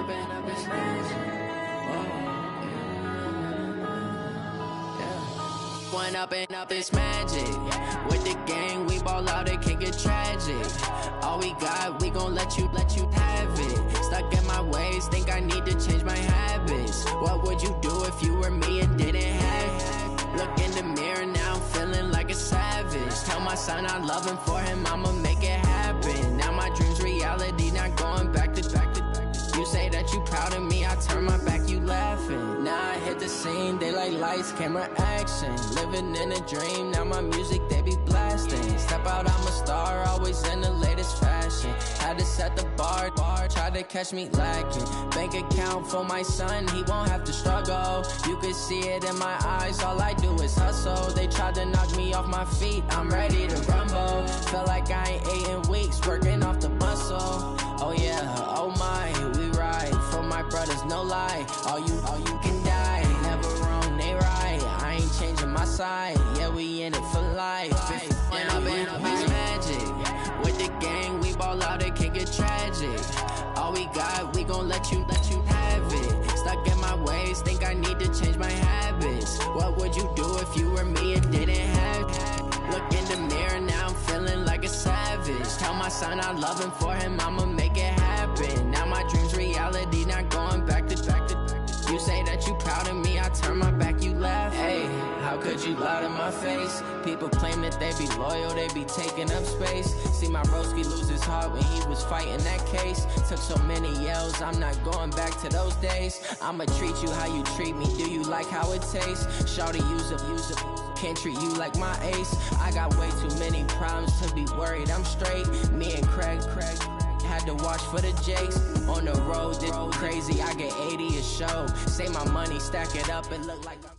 Up and up, it's magic. With the gang, we ball out, it can get tragic. All we got, we gon' let you have it. Stuck in my ways, think I need to change my habits. What would you do if you were me and didn't have it? Look in the mirror now, I'm feeling like a savage. Tell my son I love him, for him I'ma make it happen. Now my dream's reality, not going back to. You say that you proud of me, I turn my back, you laughing. Now I hit the scene, they like lights, camera, action. Living in a dream, now my music, they be blasting. Step out, I'm a star, always in the latest fashion. Had to set the bar, try to catch me lacking. Bank account for my son, he won't have to struggle. You can see it in my eyes, all I do is hustle. They tried to knock me off my feet, I'm ready to rumble. Feel like I ain't ate in weeks, working off the muscle. Oh yeah, oh my, we ride for my brothers, no lie. All you can die, never wrong, they right. I ain't changing my side, yeah, we in it for life. And up it's magic. With the gang, we ball out, it can get tragic. All we got, we gon' let you have it. Stuck in my ways, think I need to change my habits. What would you do if you were me and didn't have it? Look in the mirror, now I'm feeling like a savage. Tell my son I love him, for him I'ma make it happen. Now my dream's reality, not going back to. You say that you proud of me, I turn my back, you laugh. Hey, how could you lie to my face? People claim that they be loyal, they be taking up space. See my broski lose his heart when he was fighting that case. Took so many yells, I'm not going back to those days. I'ma treat you how you treat me, do you like how it tastes? Shawty, use up, can't treat you like my ace. I got way too many problems to be worried, I'm straight. Me and Craig had to watch for the Jakes. On the road, this crazy, I get 80 a show. Say my money, stack it up, and look like I'm...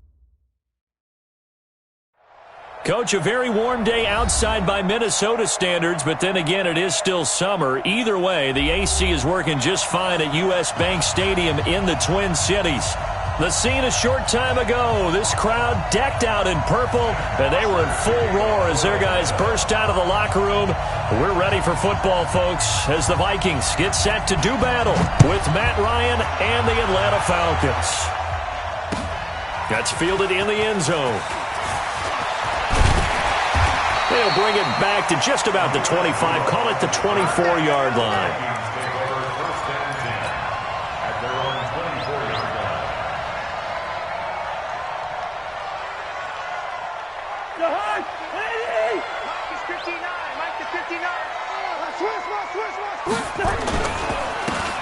Coach, a very warm day outside by Minnesota standards, but then again, it is still summer. Either way, the AC is working just fine at U.S. Bank Stadium in the Twin Cities. The scene a short time ago, this crowd decked out in purple, and they were in full roar as their guys burst out of the locker room. We're ready for football, folks, as the Vikings get set to do battle with Matt Ryan and the Atlanta Falcons. That's fielded in the end zone. They'll bring it back to just about the 25, call it the 24-yard line.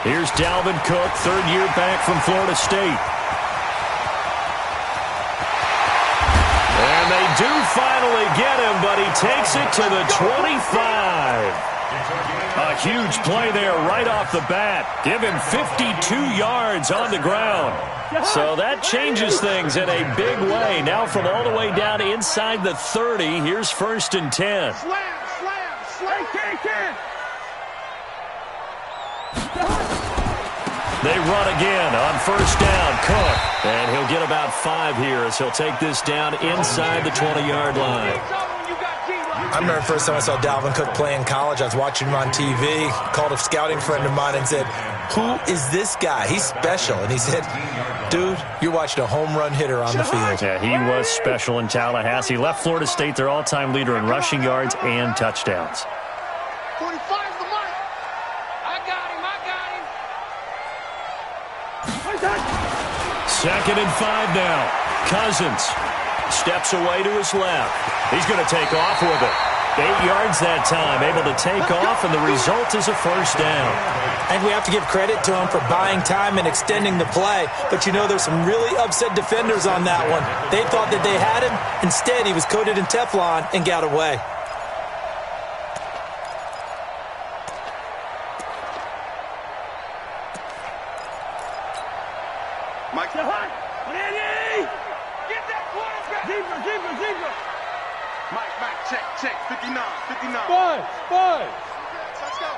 Here's Dalvin Cook, third year back from Florida State. And they do finally get him, but he takes it to the 25. A huge play there right off the bat. Give him 52 yards on the ground. So that changes things in a big way. Now from all the way down inside the 30, here's 1st and 10. They run again on 1st down. Cook. And he'll get about 5 here as he'll take this down inside the 20-yard line. I remember the first time I saw Dalvin Cook play in college. I was watching him on TV. Called a scouting friend of mine and said, "Who is this guy? He's special." And he said, "Dude, you're watching a home run hitter on the field." Yeah, he was special in Tallahassee. Left Florida State their all-time leader in rushing yards and touchdowns. 45's the mark. I got him. 2nd and 5 now. Cousins steps away to his left. He's going to take off with it. 8 yards that time, able to take off, and the result is a 1st down. I think we have to give credit to him for buying time and extending the play. But, you know, there's some really upset defenders on that one. They thought that they had him. Instead, he was coated in Teflon and got away. Mike. Get that quarterback. Zebra. Mike, check. 59. Five. Let's go.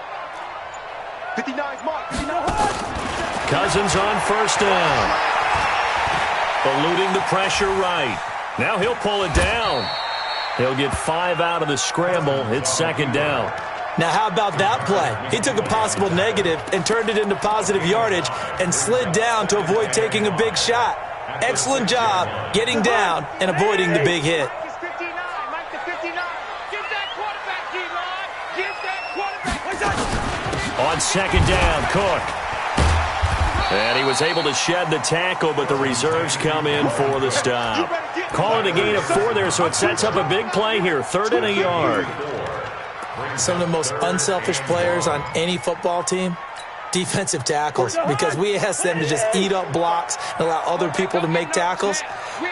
59's Mike. 59. Cousins on 1st down. Eluding the pressure right. Now he'll pull it down. He'll get 5 out of the scramble. It's 2nd down. Now, how about that play? He took a possible negative and turned it into positive yardage and slid down to avoid taking a big shot. Excellent job getting down and avoiding the big hit. On second down, Cook. And he was able to shed the tackle, but the reserves come in for the stop. Call it a gain of 4 there, so it sets up a big play here. 3rd and a yard. Some of the most unselfish players on any football team, defensive tackles, because we ask them to just eat up blocks and allow other people to make tackles.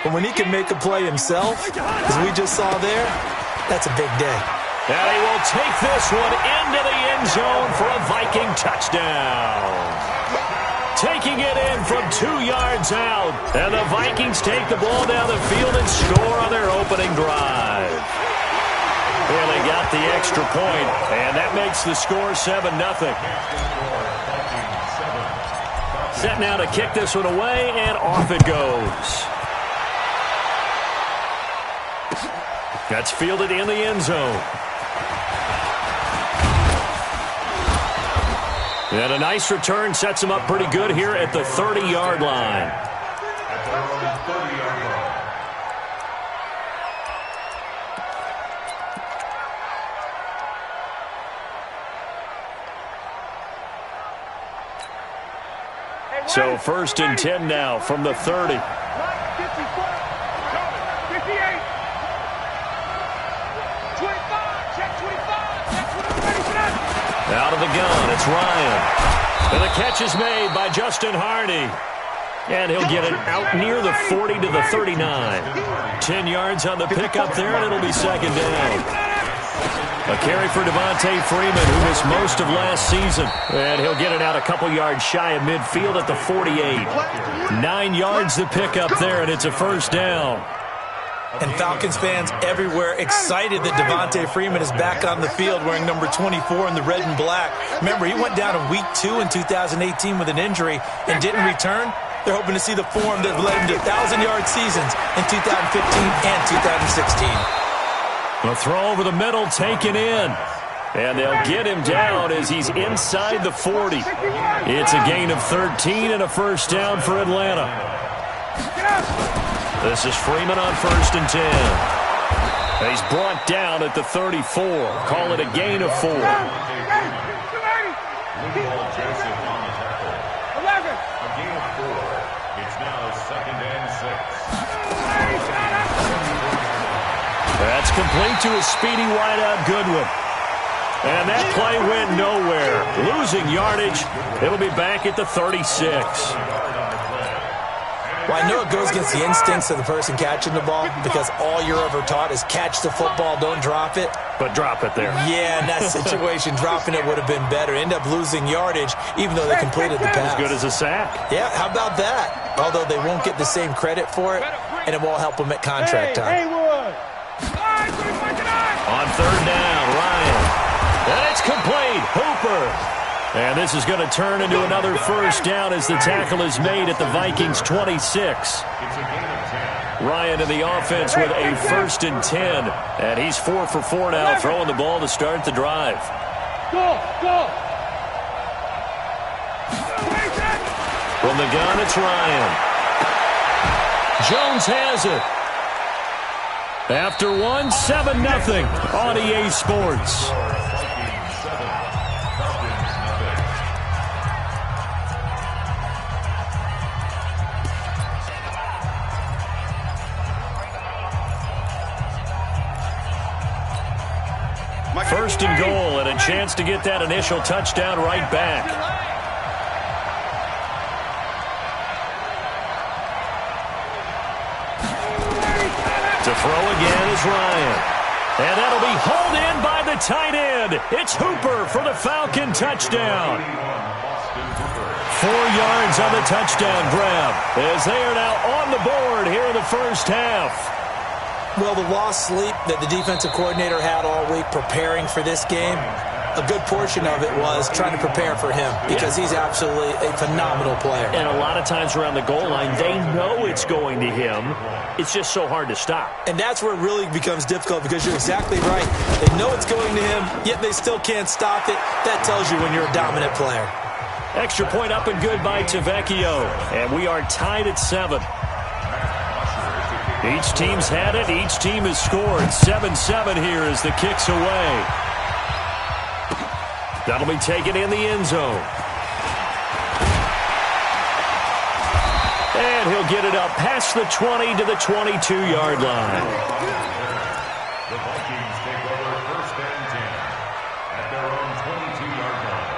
But when he can make a play himself, as we just saw there, that's a big day. And he will take this one into the end zone for a Viking touchdown. Taking it in from 2 yards out. And the Vikings take the ball down the field and score on their opening drive. Well, they got the extra point, and that makes the score 7-0. Set now to kick this one away, and off it goes. That's fielded in the end zone. And a nice return sets him up pretty good here at the 30-yard line. So 1st and 10 now from the 30. Out of the gun, it's Ryan. And the catch is made by Justin Hardy. And he'll get it out near the 40 to the 39. 10 yards on the pickup there, and it'll be 2nd down. A carry for Devontae Freeman, who missed most of last season. And he'll get it out a couple yards shy of midfield at the 48. 9 yards to pick up there, and it's a 1st down. And Falcons fans everywhere excited that Devontae Freeman is back on the field wearing number 24 in the red and black. Remember, he went down in week 2 in 2018 with an injury and didn't return. They're hoping to see the form that led him to 1,000-yard seasons in 2015 and 2016. A throw over the middle taken in. And they'll get him down as he's inside the 40. It's a gain of 13 and a 1st down for Atlanta. This is Freeman on 1st and 10. He's brought down at the 34. Call it a gain of 4. That's complete to a speedy wideout Goodwin. And that play went nowhere. Losing yardage. It'll be back at the 36. Well, I know it goes against the instincts of the person catching the ball because all you're ever taught is catch the football, don't drop it. But drop it there. Yeah, in that situation, dropping it would have been better. End up losing yardage, even though they completed the pass. As good as a sack. Yeah, how about that? Although they won't get the same credit for it, and it won't help them at contract time. On 3rd down, Ryan. And it's complete. Hooper. And this is going to turn into another 1st down as the tackle is made at the Vikings' 26. Ryan in the offense with a 1st and 10. And he's 4 for 4 now, throwing the ball to start the drive. From the gun, it's Ryan. Jones has it. After one, 7-0 on EA Sports. First and goal, and a chance to get that initial touchdown right back. To throw again is Ryan. And that'll be hauled in by the tight end. It's Hooper for the Falcon touchdown. 4 yards on the touchdown grab as they are now on the board here in the 1st half. Well, the lost sleep that the defensive coordinator had all week preparing for this game, a good portion of it was trying to prepare for him because he's absolutely a phenomenal player. And a lot of times around the goal line, they know it's going to him. It's just so hard to stop. And that's where it really becomes difficult because you're exactly right. They know it's going to him, yet they still can't stop it. That tells you when you're a dominant player. Extra point up and good by Tavecchio. And we are tied at 7. Each team's had it. Each team has scored. 7-7 here as the kick's away. That'll be taken in the end zone. And he'll get it up past the 20 to the 22-yard line. The Vikings take over 1st and 10 at their own 22-yard line.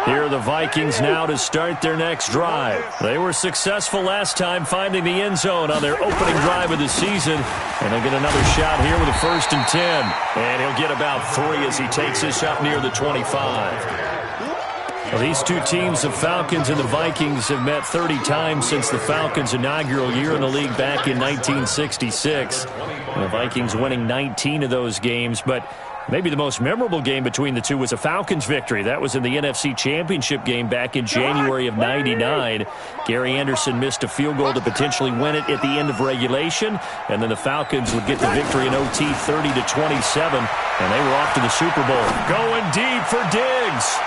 Here are the Vikings now to start their next drive. They were successful last time finding the end zone on their opening drive of the season. And they'll get another shot here with a 1st and 10. And he'll get about 3 as he takes this up near the 25. Well, these two teams, the Falcons and the Vikings, have met 30 times since the Falcons' inaugural year in the league back in 1966. And the Vikings winning 19 of those games, but maybe the most memorable game between the two was a Falcons victory. That was in the NFC Championship game back in January of '99. Gary Anderson missed a field goal to potentially win it at the end of regulation, and then the Falcons would get the victory in OT 30-27, and they were off to the Super Bowl. Going deep for Diggs.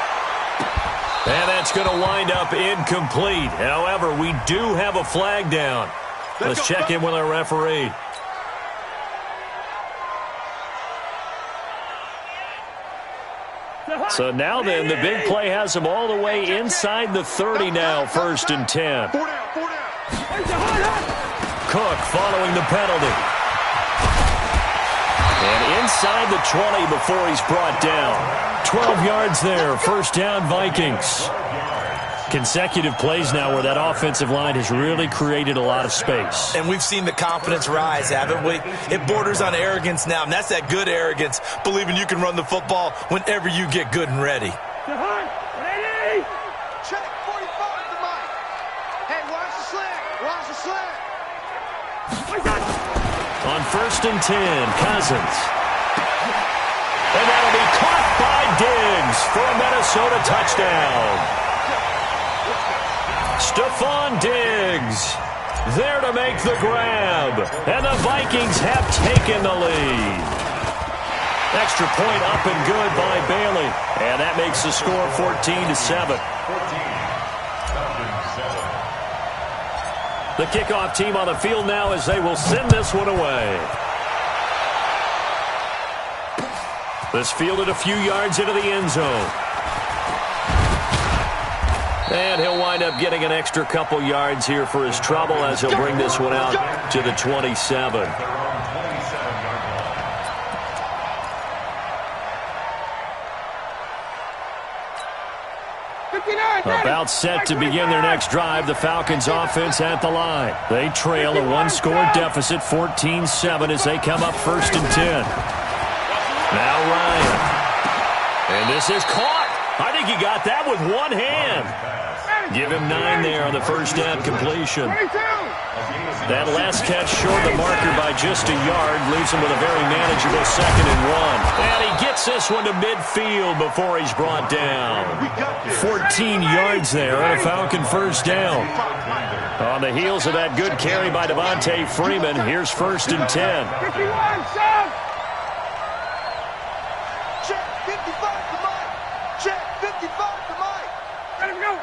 And that's going to wind up incomplete. However, we do have a flag down. Let's check in with our referee. So now then, the big play has them all the way inside the 30 now, 1st and 10. Cook following the penalty. And inside the 20 before he's brought down. 12 yards there, 1st down Vikings. Consecutive plays now where that offensive line has really created a lot of space. And we've seen the confidence rise, haven't we? It borders on arrogance now, and that's that good arrogance, believing you can run the football whenever you get good and ready. Ready? Check 45 to Mike. Hey, watch the slant. Watch the slant. On 1st and 10, Cousins. And that'll be caught by Diggs for a Minnesota touchdown. Stephon Diggs there to make the grab. And the Vikings have taken the lead. Extra point up and good by Bailey. And that makes the score 14-7. The kickoff team on the field now as they will send this one away. This fielded a few yards into the end zone. And he'll wind up getting an extra couple yards here for his trouble as he'll bring this one out to the 27. About set to begin their next drive, the Falcons offense at the line. They trail a one-score deficit, 14-7 as they come up 1st and 10. Now Ryan. And this is caught. I think he got that with one hand. Give him 9 there on the 1st down completion. That last catch short the marker by just a yard leaves him with a very manageable 2nd and 1. And he gets this one to midfield before he's brought down. 14 yards there on a Falcon 1st down. On the heels of that good carry by Devontae Freeman, here's 1st and 10. Check 55 to Mike. Check 55 to Mike. Let him go.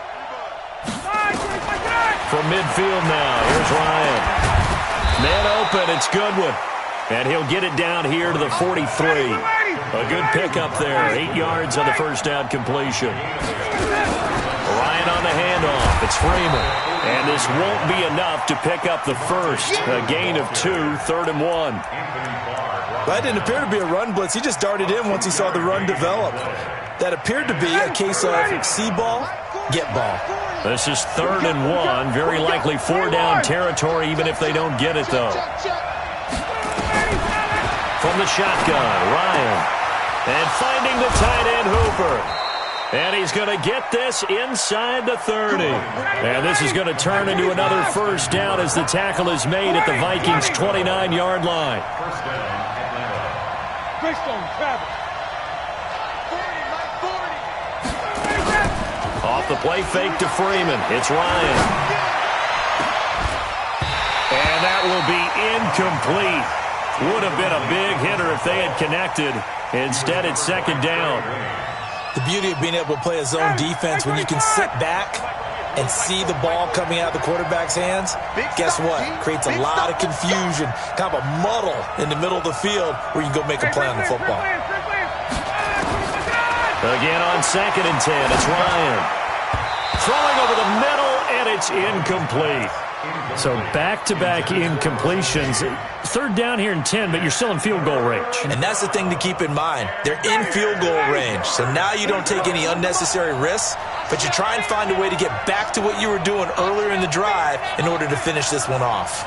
From midfield now, here's Ryan. Man open, it's Goodwin. And he'll get it down here to the 43. A good pickup there, 8 yards on the 1st down completion. Ryan on the handoff, it's Freeman. And this won't be enough to pick up the first. A gain of 2, 3rd and 1. That didn't appear to be a run blitz. He just darted in once he saw the run develop. That appeared to be a case of see ball, get ball. This is 3rd and 1. Very likely 4-down territory, even if they don't get it, though. From the shotgun, Ryan. And finding the tight end, Hooper. And he's going to get this inside the 30. And this is going to turn into another 1st down as the tackle is made at the Vikings' 29-yard line. Off the play fake to Freeman. It's Ryan. And that will be incomplete. Would have been a big hitter if they had connected. Instead, it's second down. The beauty of being able to play a zone defense when you can sit back and see the ball coming out of the quarterback's hands, guess what? Creates a lot of confusion, kind of a muddle in the middle of the field where you can go make a play on the football. Again on 2nd and 10, it's Ryan. Throwing over the middle, and it's incomplete. So back-to-back incompletions. 3rd down here in 10, but you're still in field goal range. And that's the thing to keep in mind. They're in field goal range. So now you don't take any unnecessary risks, but you try and find a way to get back to what you were doing earlier in the drive in order to finish this one off.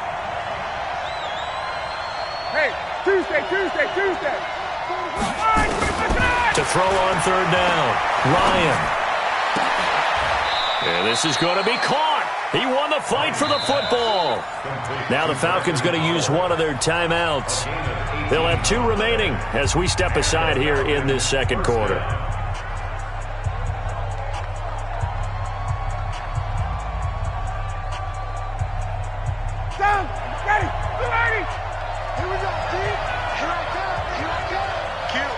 Hey, Tuesday. To throw on 3rd down, Ryan. And this is going to be caught. He won the fight for the football. Now the Falcons going to use one of their timeouts. They'll have 2 remaining as we step aside here in this second quarter. Down, ready, 280. Here we go, team. Here I come. Kill.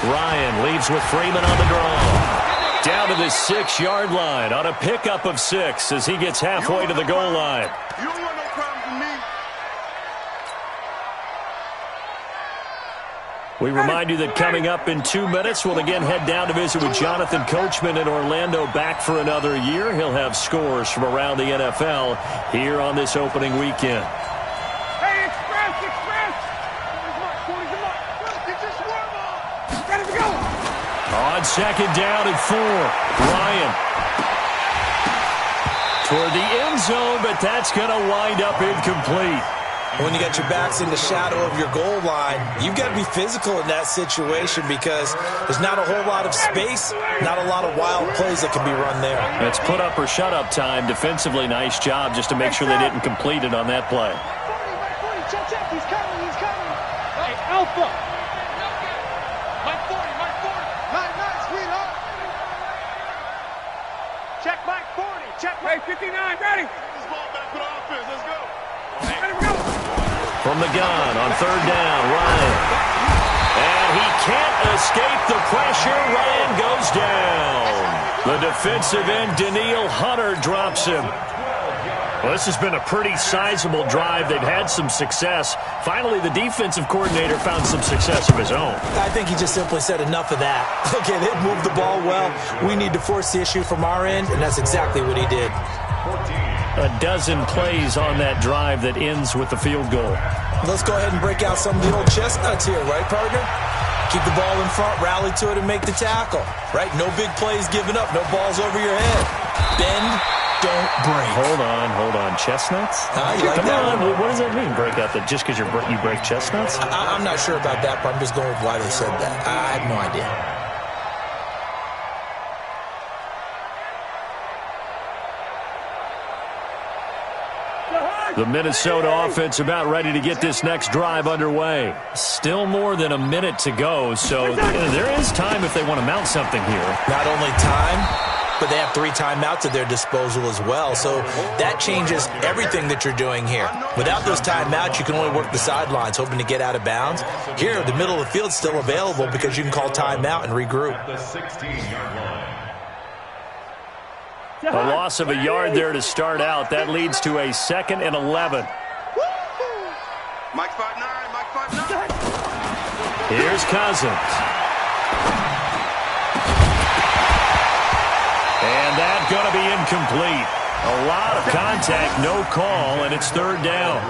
Ryan leaves with Freeman on the draw. Down to the 6-yard line on a pickup of 6 as he gets halfway to the goal line. You don't want no problem with me. We remind you that coming up in 2 minutes, we'll again head down to visit with Jonathan Coachman in Orlando, back for another year. He'll have scores from around the NFL here on this opening weekend. Hey, express. 40's a mark. Get this warm up. Ready to go. On 2nd down and 4, Ryan. Toward the end zone, but that's going to wind up incomplete. When you got your backs in the shadow of your goal line, you've got to be physical in that situation because there's not a whole lot of space, not a lot of wild plays that can be run there. It's put up or shut up time. Defensively, nice job just to make sure they didn't complete it on that play. 40, check, he's coming. Hey, Alpha. Mike 40. Nice, sweetheart. Check Mike 40, check Mike 59, ready. This ball back for the offense, let's go. Ready to go. From the gun on 3rd down, Ryan. And he can't escape the pressure. Ryan goes down. The defensive end, Daniil Hunter, drops him. Well, this has been a pretty sizable drive. They've had some success. Finally, the defensive coordinator found some success of his own. I think he just simply said enough of that. Okay, they've moved the ball well. We need to force the issue from our end, and that's exactly what he did. A dozen plays on that drive that ends with the field goal. Let's go ahead and break out some of the old chestnuts here, right, partner? Keep the ball in front, rally to it, and make the tackle, right? No big plays given up, no balls over your head. Bend, don't break. Hold on. Chestnuts? You like Come that on, one? what does that mean, break out that just because you break chestnuts? I'm not sure about that, but I'm just going with why they said that. I have no idea. The Minnesota offense about ready to get this next drive underway. Still more than a minute to go, so there is time if they want to mount something here. Not only time, but they have 3 timeouts at their disposal as well, so that changes everything that you're doing here. Without those timeouts, you can only work the sidelines, hoping to get out of bounds. Here, the middle of the field is still available because you can call timeout and regroup. The 16-yard line. A loss of a yard there to start out. That leads to a 2nd and 11. Mike 5'9", Here's Cousins. And that's going to be incomplete. A lot of contact, no call, and it's 3rd down.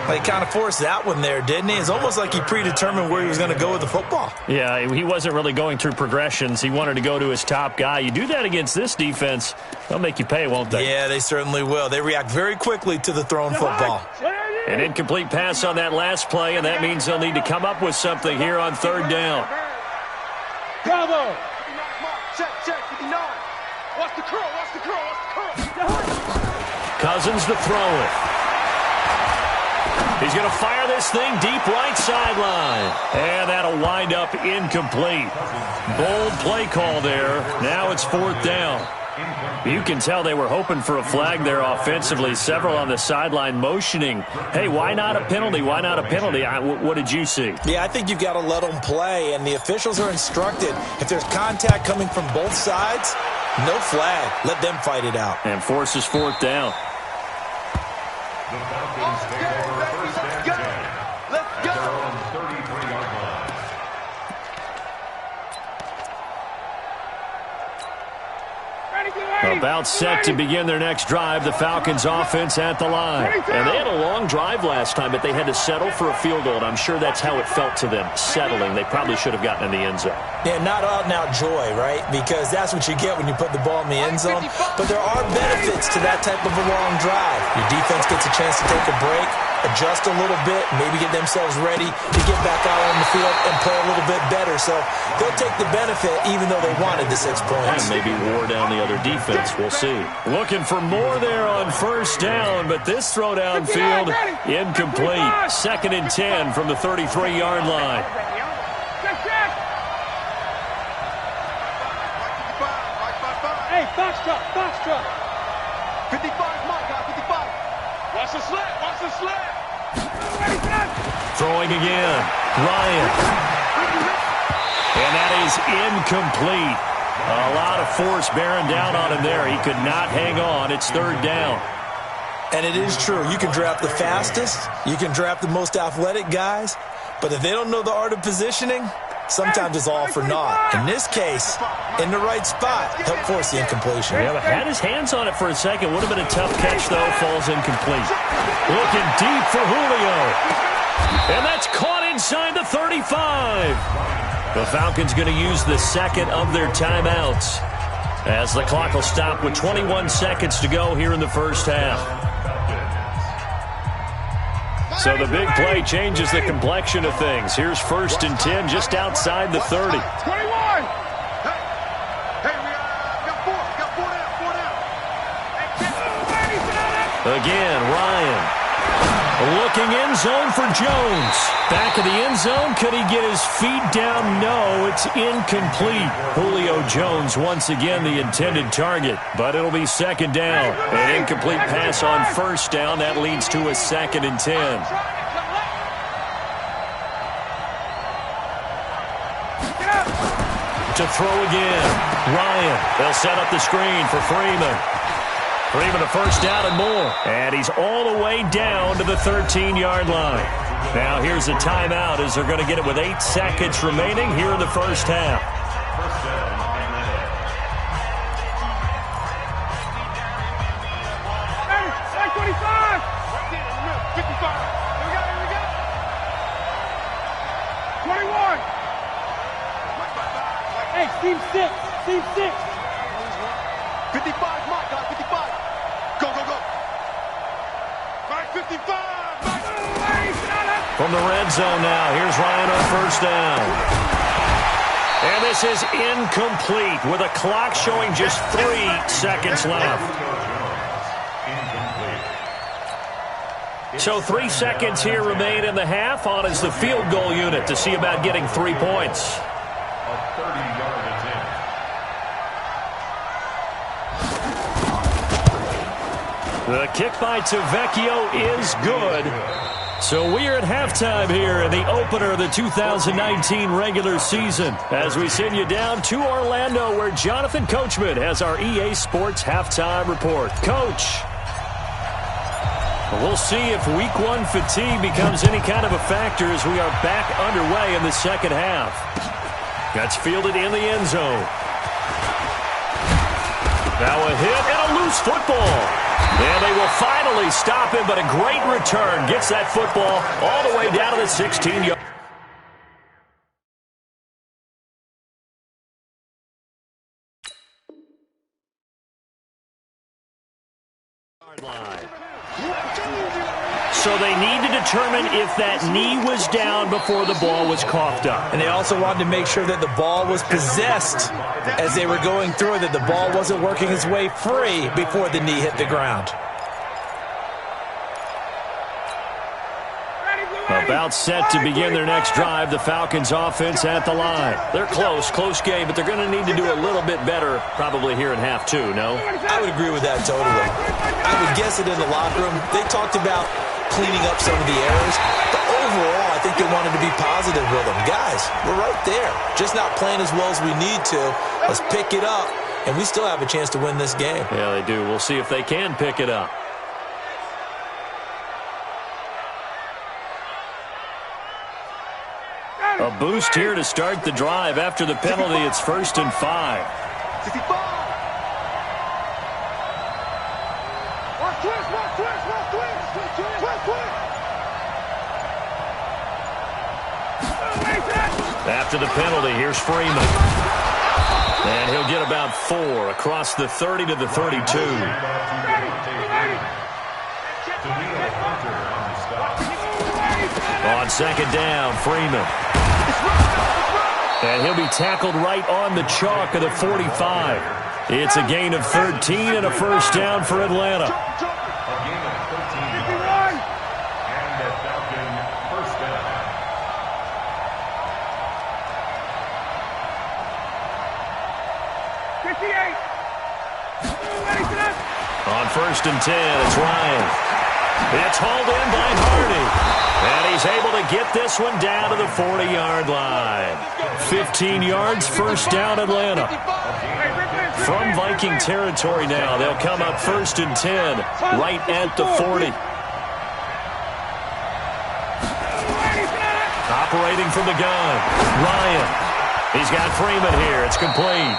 He kind of forced that one there, didn't he? It's almost like he predetermined where he was going to go with the football. Yeah, he wasn't really going through progressions. He wanted to go to his top guy. You do that against this defense, they'll make you pay, won't they? Yeah, they certainly will. They react very quickly to the thrown football. An incomplete pass on that last play, and that means they'll need to come up with something here on 3rd down. Bravo! Check, 59. Watch the curl. Cousins to throw it. He's going to fire this thing deep right sideline. And that'll wind up incomplete. Bold play call there. Now it's 4th down. You can tell they were hoping for a flag there offensively. Several on the sideline motioning, hey, why not a penalty? Why not a penalty? What did you see? Yeah, I think you've got to let them play, and the officials are instructed. If there's contact coming from both sides, no flag. Let them fight it out. And forces 4th down. The Falcons take over first and 10 at their own 33-yard line. About set to begin their next drive, the Falcons offense at the line. And they had a long drive last time, but they had to settle for a field goal, and I'm sure that's how it felt to them, settling. They probably should have gotten in the end zone. Yeah, not out and out joy, right? Because that's what you get when you put the ball in the end zone. But there are benefits to that type of a long drive. Your defense gets a chance to take a break, adjust a little bit, maybe get themselves ready to get back out on the field and play a little bit better. So they'll take the benefit even though they wanted the 6 points. And maybe wore down the other defense. We'll see. Looking for more there on first down, but this throw downfield incomplete. 2nd and 10 from the 33-yard line. Hey, foxtrot. 55, my God, 55. Watch the slant. Throwing again. Ryan. And that is incomplete. A lot of force bearing down on him there. He could not hang on. It's 3rd down. And it is true. You can draft the fastest. You can draft the most athletic guys. But if they don't know the art of positioning, sometimes it's all for naught. In this case, in the right spot, help force the incompletion. Yeah, but had his hands on it for a second. Would have been a tough catch, though. Falls incomplete. Looking deep for Julio. And that's caught inside the 35. The Falcons going to use the second of their timeouts as the clock will stop with 21 seconds to go here in the first half. So the big play changes the complexion of things. Here's 1st and 10 just outside the 30. 21. Hey, we got four down. Again, Ryan. Looking end zone for Jones. Back of the end zone. Could he get his feet down? No, it's incomplete. Julio Jones once again the intended target, but it'll be 2nd down. An incomplete pass on 1st down. That leads to a 2nd and 10. To throw again. Ryan. They'll set up the screen for Freeman. Freeman a 1st down and more. And he's all the way down to the 13-yard line. Now here's a timeout as they're going to get it with 8 seconds remaining here in the first half. First down on the head. Hey, 25. 55. Here we go. 21. Hey, team 6. 55, my God, 55. Go. 55. From the red zone now, here's Ryan on 1st down. And this is incomplete with a clock showing just 3 seconds left. So 3 seconds here remain in the half. On is the field goal unit to see about getting 3 points. A 30-yard attempt. The kick by Tavecchio is good. So we are at halftime here in the opener of the 2019 regular season as we send you down to Orlando where Jonathan Coachman has our EA Sports halftime report. Coach, we'll see if week 1 fatigue becomes any kind of a factor as we are back underway in the second half. That's fielded in the end zone. Now a hit and a loose football. And they will finally stop him, but a great return gets that football all the way down to the 16-yard line. So they need to determine if that knee was down before the ball was coughed up. And they also wanted to make sure that the ball was possessed as they were going through it, that the ball wasn't working its way free before the knee hit the ground. About set to begin their next drive, the Falcons offense at the line. They're close game, but they're going to need to do a little bit better probably here in half two, no? I would agree with that totally. I would guess it in the locker room. They talked about cleaning up some of the errors, but overall I think they wanted to be positive with them. Guys, we're right there. Just not playing as well as we need to. Let's pick it up, and we still have a chance to win this game. Yeah, they do. We'll see if they can pick it up. A boost here to start the drive. After the penalty, it's 1st and 5. After the penalty, here's Freeman. And he'll get about 4 across the 30 to the 32. On 2nd down, Freeman. And he'll be tackled right on the chalk of the 45. It's a gain of 13 and a 1st down for Atlanta. A gain of 13 yards. And a Falcon 1st down. On 1st and 10, it's Ryan. It's hauled in by Hardy. And he's able to get this one down to the 40-yard line. 15 yards, 1st down Atlanta. From Viking territory now, they'll come up 1st and 10, right at the 40. Operating from the gun, Ryan. He's got Freeman here. It's complete.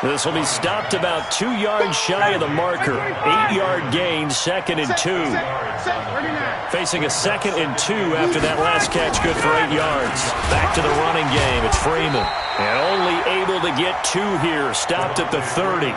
This will be stopped about 2 yards shy of the marker. 8-yard gain, 2nd and 2. Facing a 2nd and 2 after that last catch, good for 8 yards. Back to the running game. It's Freeman. And only able to get 2 here. Stopped at the 30.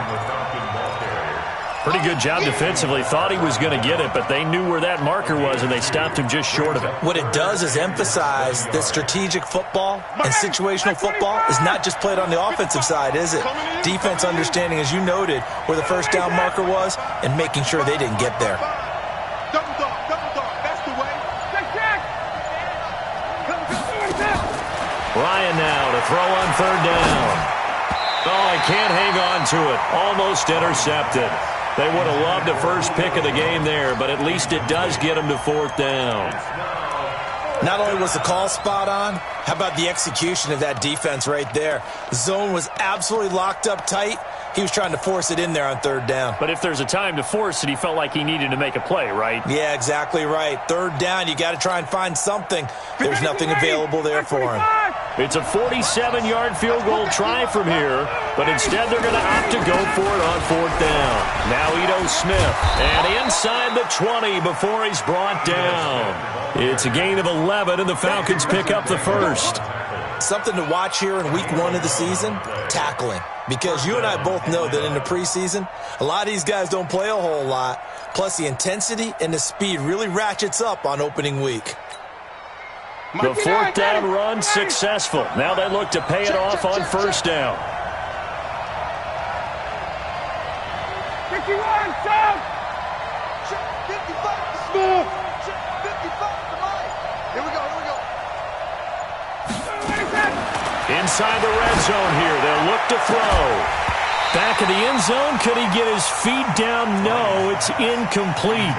Pretty good job defensively. Thought he was going to get it, but they knew where that marker was, and they stopped him just short of it. What it does is emphasize that strategic football and situational football is not just played on the offensive side, is it? Defense understanding, as you noted, where the 1st down marker was and making sure they didn't get there. Double dog, that's the way. Ryan now to throw on 3rd down. Oh, he can't hang on to it. Almost intercepted. They would have loved a first pick of the game there, but at least it does get them to 4th down. Not only was the call spot on, how about the execution of that defense right there? The zone was absolutely locked up tight. He was trying to force it in there on 3rd down. But if there's a time to force it, he felt like he needed to make a play, right? Yeah, exactly right. 3rd down, you got to try and find something. There's nothing available there for him. It's a 47-yard field goal try from here, but instead they're going to opt to go for it on 4th down. Now Ito Smith, and inside the 20 before he's brought down. It's a gain of 11, and the Falcons pick up the 1st. Something to watch here in week 1 of the season, tackling. Because you and I both know that in the preseason, a lot of these guys don't play a whole lot. Plus, the intensity and the speed really ratchets up on opening week. The 4th down run successful. Now they look to pay it off on 1st down. 51, South! 55, smooth! 55, here we go. Inside the red zone here, they'll look to throw. Back of the end zone, could he get his feet down? No, it's incomplete.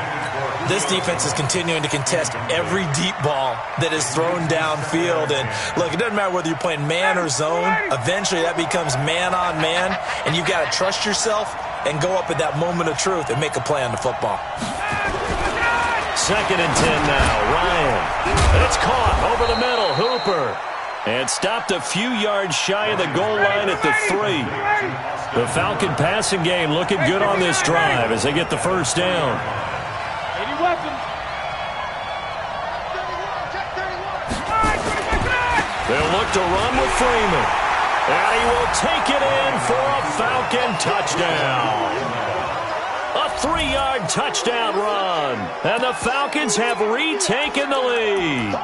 This defense is continuing to contest every deep ball that is thrown downfield. And look, it doesn't matter whether you're playing man or zone. Eventually that becomes man on man, and you've got to trust yourself and go up at that moment of truth and make a play on the football. 2nd and 10 now, Ryan. It's caught over the middle, Hooper. And stopped a few yards shy of the goal line at the 3. The Falcon passing game looking good on this drive as they get the 1st down. They'll look to run with Freeman. And he will take it in for a Falcon touchdown. A 3-yard touchdown run. And the Falcons have retaken the lead.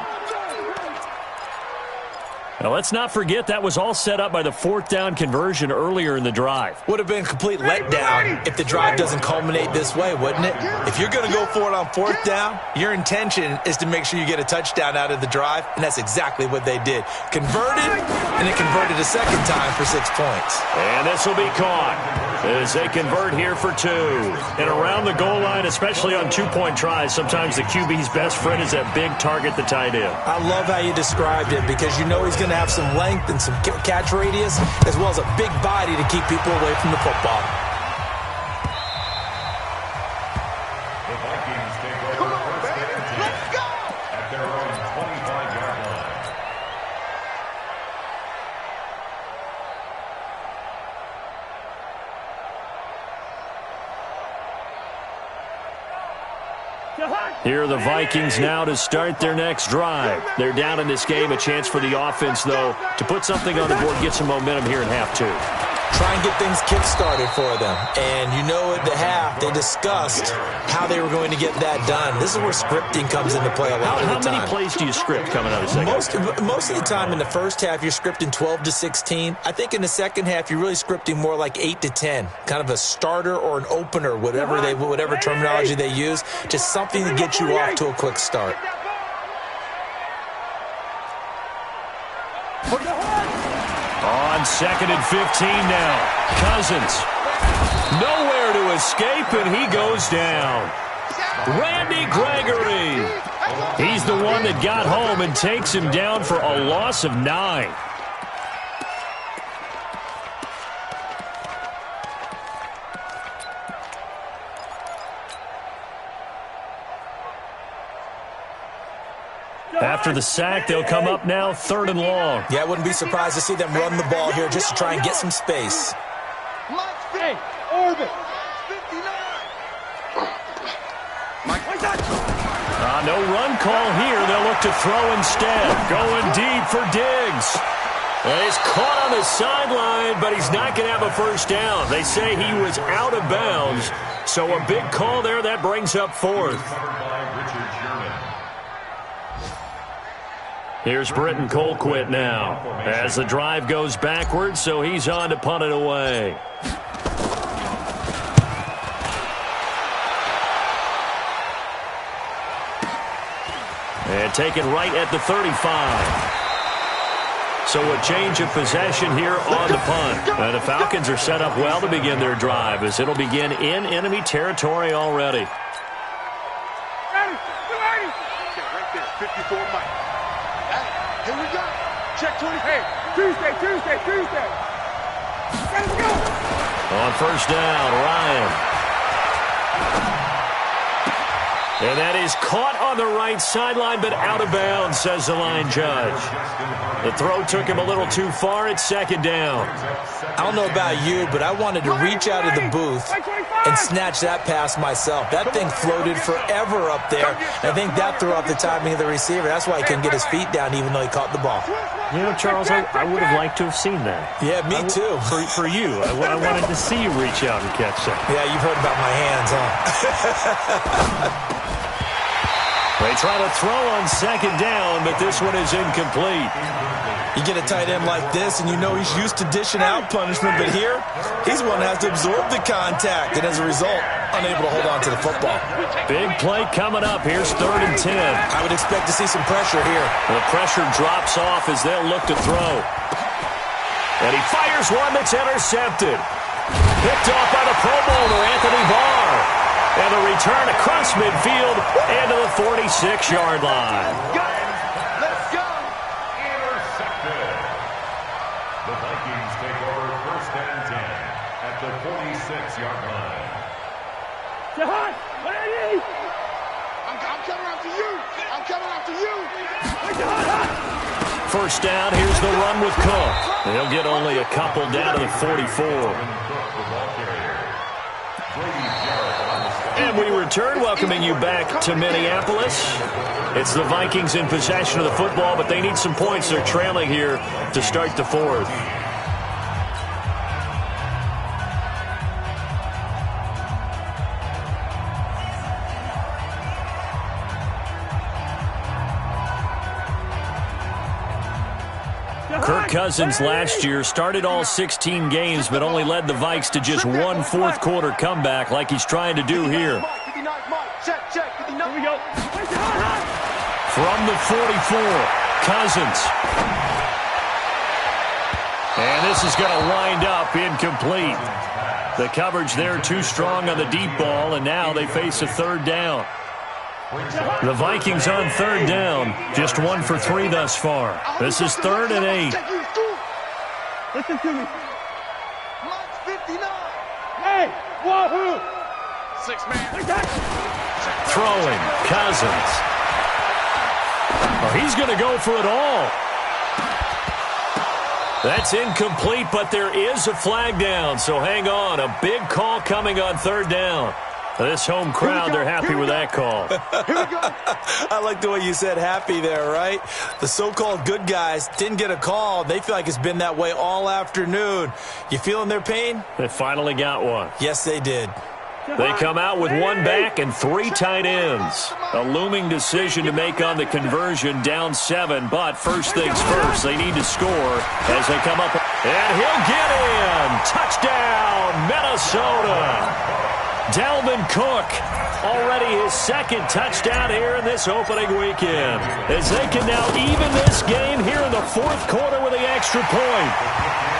Now, let's not forget that was all set up by the fourth down conversion earlier in the drive. Would have been a complete letdown if the drive doesn't culminate this way, wouldn't it? If you're going to go for it on fourth down, your intention is to make sure you get a touchdown out of the drive, and that's exactly what they did. Converted, and it converted a second time for 6 points. And this will be caught as they convert here for 2. And around the goal line, especially on two-point tries, sometimes the QB's best friend is that big target, the tight end. I love how you described it because you know he's going to have some length and some catch radius as well as a big body to keep people away from the football. The Vikings take over first and 10 at their own 25-yard line. Here are the Vikings now to start their next drive. They're down in this game. A chance for the offense, though, to put something on the board, get some momentum here in half 2. Try and get things kick-started for them. And you know at the half, they discussed how they were going to get that done. This is where scripting comes into play a lot of the time. How many plays do you script coming out of the second half? Most of the time in the first half, you're scripting 12 to 16. I think in the second half, you're really scripting more like 8 to 10. Kind of a starter or an opener, whatever terminology they use. Just something to get you off to a quick start. On 2nd and 15 now. Cousins. Nowhere to escape, and he goes down. Randy Gregory. He's the one that got home and takes him down for a loss of 9. After the sack, they'll come up now 3rd and long. Yeah, I wouldn't be surprised to see them run the ball here just to try and get some space. Hey, Orbit. 59. No run call here. They'll look to throw instead. Going deep for Diggs. He's caught on the sideline, but he's not going to have a first down. They say he was out of bounds. So a big call there. That brings up 4th. Here's Britton Colquitt now as the drive goes backwards, so he's on to punt it away. And taken right at the 35. So a change of possession here on the punt. And the Falcons are set up well to begin their drive as it'll begin in enemy territory already. Ready. Okay, right there. 54 Mike. Here we go. Check 20. Hey, Tuesday. Let's go. On first down, Ryan. And that is caught on the right sideline, but out of bounds, says the line judge. The throw took him a little too far at 2nd down. I don't know about you, but I wanted to reach out of the booth and snatch that pass myself. That thing floated forever up there. I think that threw off the timing of the receiver. That's why he couldn't get his feet down even though he caught the ball. You know, Charles, I would have liked to have seen that. Yeah, me too. For you. I wanted to see you reach out and catch that. Yeah, you've heard about my hands, huh? They try to throw on 2nd down, but this one is incomplete. You get a tight end like this, and you know he's used to dishing out punishment, but here, he's the one that has to absorb the contact, and as a result, unable to hold on to the football. Big play coming up. Here's 3rd and 10. I would expect to see some pressure here. The pressure drops off as they'll look to throw. And he fires one that's intercepted. Picked off by the Pro Bowler, Anthony Barr. And the return across midfield and to the 46-yard line. Let's go. Intercepted. The Vikings take over first and 10 at the 46-yard line. Jahan, ready? I'm coming after you. First down, here's the run with Cook. They'll get only a couple down to the 44. And we return, welcoming you back to Minneapolis. It's the Vikings in possession of the football, but they need some points. They're trailing here to start the 4th. Cousins last year started all 16 games but only led the Vikes to just one fourth-quarter comeback like he's trying to do here. From the 44, Cousins. And this is going to wind up incomplete. The coverage there too strong on the deep ball, and now they face a third down. The Vikings on third down, just 1 for 3 thus far. This is 3rd and 8. Listen to me. 59. Hey, wahoo! 6-man. Throwing, Cousins. Oh, he's going to go for it all. That's incomplete, but there is a flag down, so hang on. A big call coming on third down. This home crowd, they're happy with that call. I like the way you said happy there, right? The so-called good guys didn't get a call. They feel like it's been that way all afternoon. You feeling their pain? They finally got one. Yes, they did. They come out with 1 back and 3 tight ends. A looming decision to make on the conversion, down 7. But first things first, they need to score as they come up. And he'll get in. Touchdown, Minnesota. Dalvin Cook, already his 2nd touchdown here in this opening weekend, as they can now even this game here in the 4th quarter with the extra point.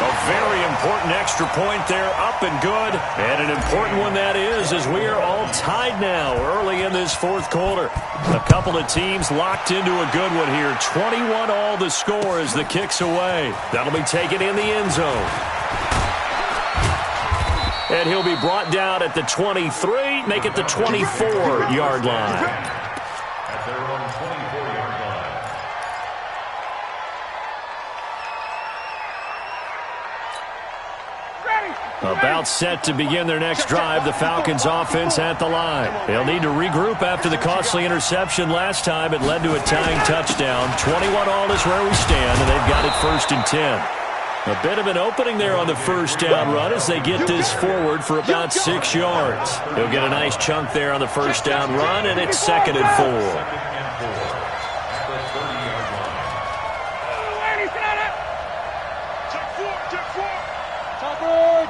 A very important extra point there, up and good, and an important one that is, as we are all tied now early in this 4th quarter. A couple of teams locked into a good one here. 21 all the score as the kick's away. That'll be taken in the end zone. And he'll be brought down at the 23, make it the 24-yard line. At their own 24-yard line. About set to begin their next drive, the Falcons offense at the line. They'll need to regroup after the costly interception last time. It led to a tying touchdown. 21 all is where we stand, and they've got it 1st and 10. A bit of an opening there on the first down run as they get this forward for about 6 yards. He'll get a nice chunk there on the first down run, and it's 2nd and 4.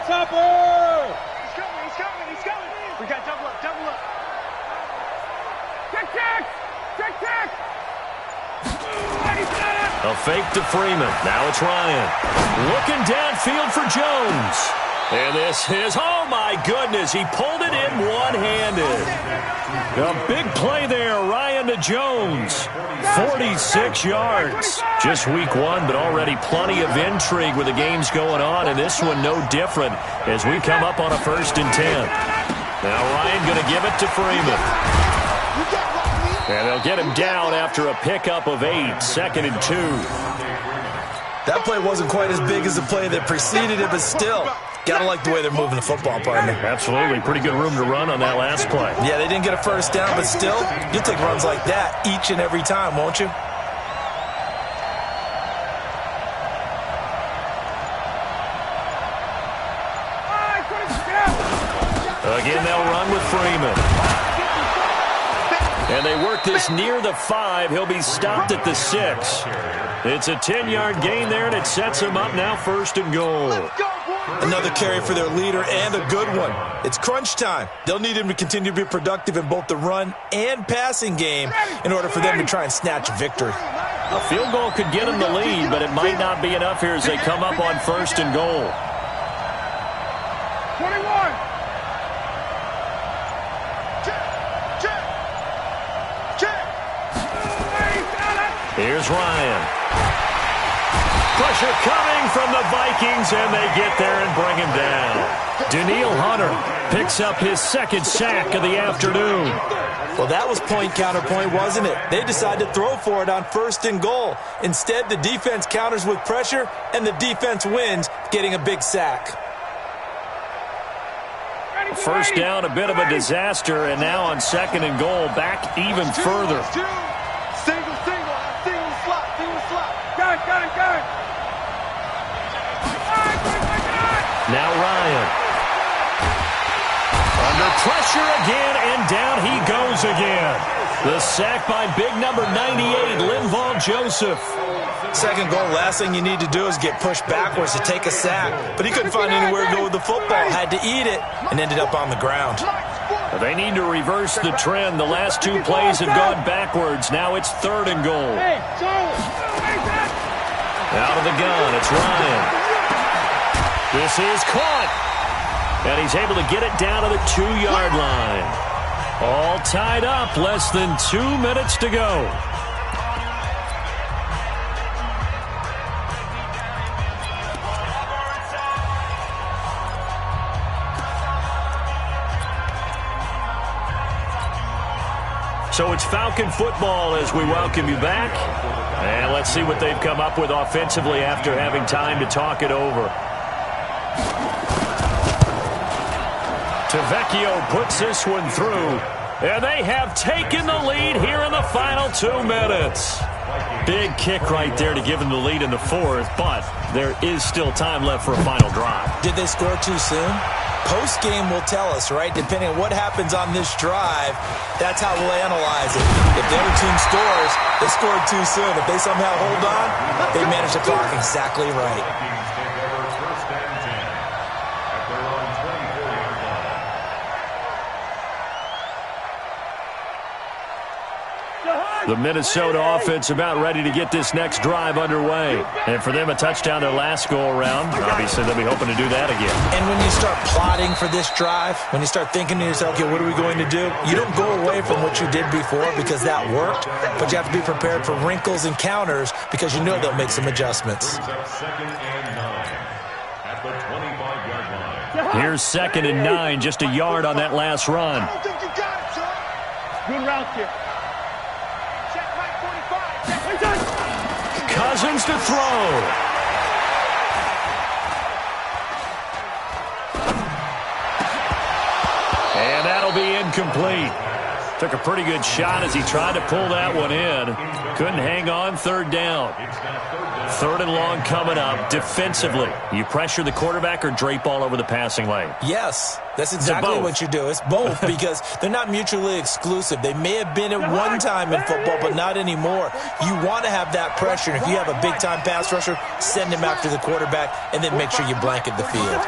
Topper! He's coming. We got double up. Check! A fake to Freeman. Now it's Ryan. Looking downfield for Jones. And this is, oh my goodness, he pulled it in one-handed. A big play there, Ryan to Jones. 46 yards. Just week 1, but already plenty of intrigue with the games going on, and this one no different as we come up on a 1st and 10. Now Ryan going to give it to Freeman. And they'll get him down after a pickup of 8, 2nd and 2. That play wasn't quite as big as the play that preceded it, but still, gotta like the way they're moving the football, partner. Absolutely. Pretty good room to run on that last play. Yeah, they didn't get a first down, but still, you'll take runs like that each and every time, won't you? Again, they'll run with Freeman. And they work this near the 5. He'll be stopped at the 6. It's a 10-yard gain there, and it sets him up now 1st and goal. Another carry for their leader, and a good one. It's crunch time. They'll need him to continue to be productive in both the run and passing game in order for them to try and snatch victory. A field goal could get them the lead, but it might not be enough here as they come up on 1st and goal. 21. Here's Ryan. Pressure coming from the Vikings, and they get there and bring him down. Daniil Hunter picks up his 2nd sack of the afternoon. Well, that was point counterpoint, wasn't it? They decided to throw for it on 1st and goal. Instead, the defense counters with pressure, and the defense wins, getting a big sack. First down, a bit of a disaster, and now on 2nd and goal, back even further. Single slot. Got it. Now Ryan. Under pressure again, and down he goes again. The sack by big number 98, Linval Joseph. Second goal, last thing you need to do is get pushed backwards to take a sack. But he couldn't find anywhere to go with the football. Had to eat it and ended up on the ground. They need to reverse the trend. The last two plays have gone backwards. Now it's 3rd and goal. Out of the gun, it's Ryan. This is caught. And he's able to get it down to the 2-yard line. All tied up, less than 2 minutes to go. So it's Falcon football as we welcome you back. And let's see what they've come up with offensively after having time to talk it over. Tavecchio puts this one through. And they have taken the lead here in the final 2 minutes. Big kick right there to give them the lead in the 4th, but there is still time left for a final drive. Did they score too soon? Post-game will tell us, right? Depending on what happens on this drive, that's how we'll analyze it. If the other team scores, they scored too soon. If they somehow hold on, they manage the clock exactly right. The Minnesota offense about ready to get this next drive underway. And for them, a touchdown their last go-around. Obviously, they'll be hoping to do that again. And when you start plotting for this drive, when you start thinking to yourself, okay, what are we going to do? You don't go away from what you did before because that worked, but you have to be prepared for wrinkles and counters because you know they'll make some adjustments. Here's 2nd and 9, just a yard on that last run. I don't think you got it, son. Good route here. Cousins to throw. And that'll be incomplete. Took a pretty good shot as he tried to pull that one in. Couldn't hang on, 3rd down. 3rd and long coming up. Defensively, you pressure the quarterback or drape all over the passing lane? Yes, that's exactly what you do. It's both because they're not mutually exclusive. They may have been at one time in football, but not anymore. You want to have that pressure. And if you have a big-time pass rusher, send him after the quarterback and then make sure you blanket the field.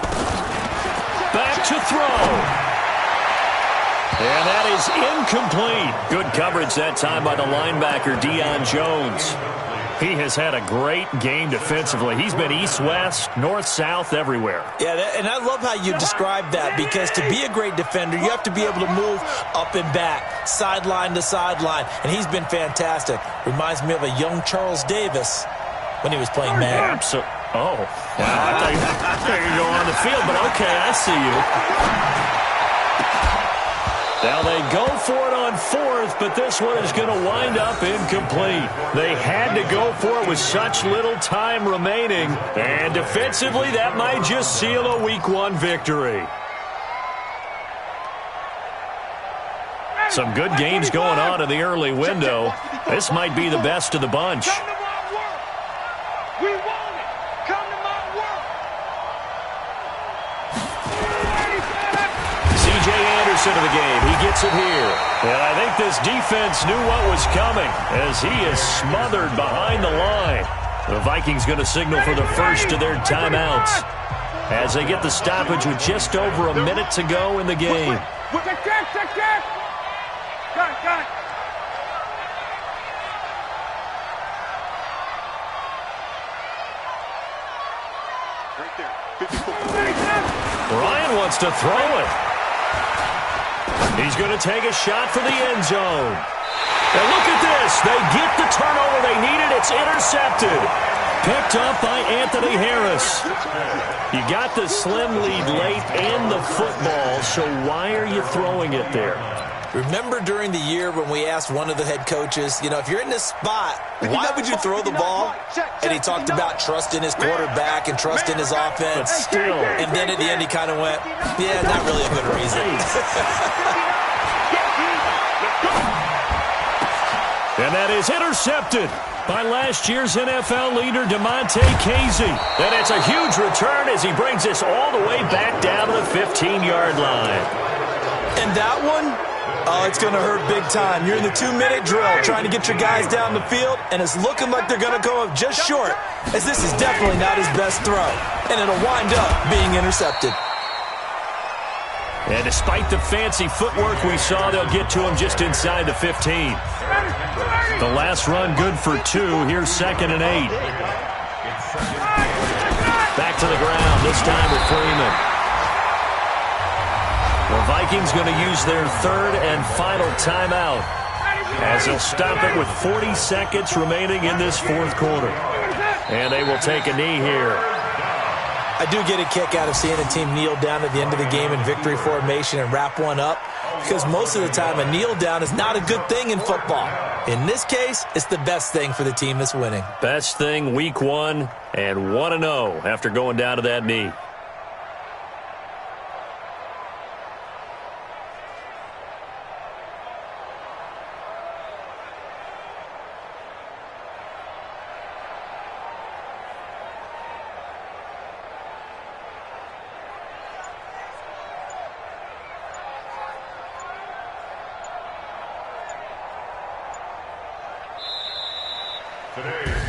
Back to throw. And that is incomplete. Good coverage that time by the linebacker, Deion Jones. He has had a great game defensively. He's been east-west, north-south, everywhere. Yeah, and I love how you describe that because to be a great defender, you have to be able to move up and back, sideline to sideline, and he's been fantastic. Reminds me of a young Charles Davis when he was playing Madden. Absolutely. Oh, wow. I thought you could go on the field, but okay, I see you. Now they go for it on 4th, but this one is going to wind up incomplete. They had to go for it with such little time remaining, and defensively that might just seal a Week 1 victory. Some good games going on in the early window. This might be the best of the bunch. Of the game. He gets it here. And I think this defense knew what was coming as he is smothered behind the line. The Vikings going to signal for the first of their timeouts as they get the stoppage with just over a minute to go in the game. Ryan wants to throw it. He's going to take a shot for the end zone. And look at this. They get the turnover they needed. It's intercepted. Picked up by Anthony Harris. You got the slim lead late and the football, so why are you throwing it there? Remember during the year when we asked one of the head coaches, you know, if you're in this spot, why would you throw the ball? And he talked about trust in his quarterback and trust in his offense. But still. And then at the end he kind of went, yeah, not really a good reason. And that is intercepted by last year's NFL leader, DeMonte Casey. And it's a huge return as he brings this all the way back down to the 15-yard line. And that one, oh, it's going to hurt big time. You're in the 2-minute drill trying to get your guys down the field, and it's looking like they're going to come up just short, as this is definitely not his best throw. And it'll wind up being intercepted. And despite the fancy footwork we saw, they'll get to him just inside the 15. The last run good for 2. Here's 2nd and 8. Back to the ground, this time with Freeman. The Vikings going to use their 3rd and final timeout, as they'll stop it with 40 seconds remaining in this 4th quarter. And they will take a knee here. I do get a kick out of seeing a team kneel down at the end of the game in victory formation and wrap one up, because most of the time a kneel down is not a good thing in football. In this case, it's the best thing for the team that's winning. Best thing week 1 and 1-0 after going down to that knee.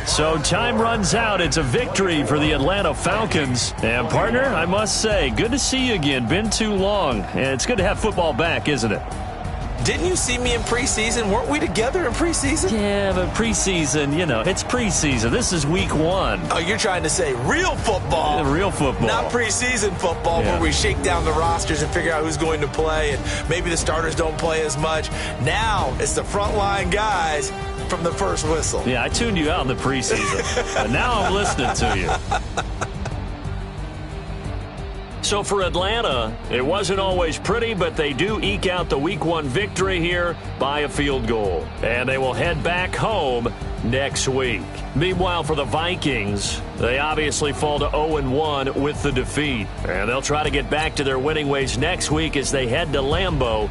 So time runs out. It's a victory for the Atlanta Falcons. And, partner, I must say, good to see you again. Been too long. And it's good to have football back, isn't it? Didn't you see me in preseason? Weren't we together in preseason? Yeah, but preseason, you know, it's preseason. This is week 1. Oh, you're trying to say real football. Yeah, real football. Not preseason football, where we shake down the rosters and figure out who's going to play, and maybe the starters don't play as much. Now it's the frontline guys from the first whistle. Yeah, I tuned you out in the preseason. But now I'm listening to you. So for Atlanta, it wasn't always pretty, but they do eke out the week 1 victory here by a field goal. And they will head back home next week. Meanwhile, for the Vikings, they obviously fall to 0-1 with the defeat. And they'll try to get back to their winning ways next week as they head to Lambeau